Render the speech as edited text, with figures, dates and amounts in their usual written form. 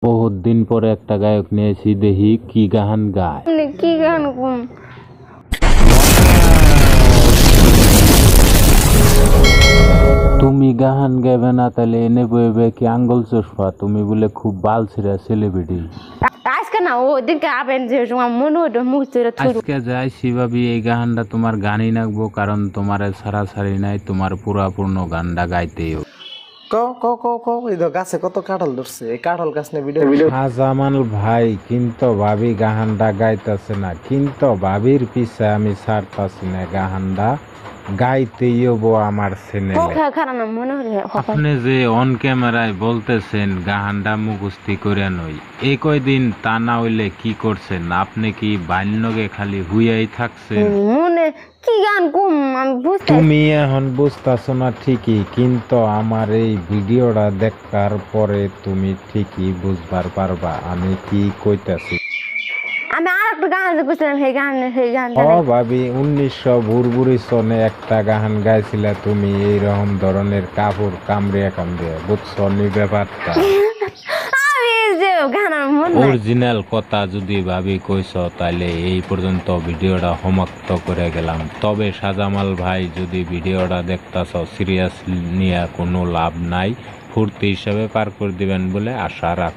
বহুত দিন পরে একটা গায়ক নিয়েছি, দেখি কি গান গায়। কি গান কোন? তুমি গান গাইবে না তাহলে এনে বইবে কি আঙ্গুল চশমা? তুমি বলে খুব বালছিরা সেলিব্রিটি। আজকে না ও দিনকে আবেন যে তোমার মনে হতো মুখ চলে আজকে যাই শিবাবি, এই গানটা তোমার গানই নাকবো, কারণ তোমার ছাড়া ছাড়ি নাই, তোমার পুরাপূর্ণ গানটা গাইতেই হবে। এই তো গাছে কত কাঁঠাল ধরছে, এই কাঁঠাল গাছ নিয়ে ভিডিও শাহজামাল ভাই কিন্তু ভাবি গাহানটা গাইতেছে না, কিন্তু ভাবির পিছে আমি ছাড়তাছি না, গাহানটা গাইতেই হবো আমার চ্যানেলে। খারাপ না মনে হলে আপনি যে অন ক্যামেরায় বলতেছেন গাহানটা মুখস্থি করে নই, এই কয়দিন তা না হইলে কি করছেন? আপনি কি বাল্যকে খালি হুইয়াই থাকছেন? মনে কি গান কোন আমি বুঝতে তুমি এখন বুঝতেছো না ঠিকই, কিন্তু আমার এই ভিডিওটা দেখার পরে তুমি ঠিকই বুঝবার পারবা আমি কি কইতাছি। আমি আর একটা গান দেখছিলাম, সেই গান ও ভাবি, 1900 ভুরভুরি সনে একটা গান গাইছিলা তুমি, এইরকম ধরনের কাপড় কামড়িয়া কামড়িয়া, বুঝছো নি ব্যাপারটা? আমি যে গান আমার মনে নাই। অরিজিনাল কথা যদি ভাবি কইছ, তাহলে এই পর্যন্ত ভিডিওটা সমাপ্ত করে গেলাম। তবে শাহজামাল ভাই, যদি ভিডিওটা দেখতাছ, সিরিয়াস নিয়ে কোনো লাভ নাই, ফুর্তি হিসাবে পার করে দিবেন বলে আশা রাখ।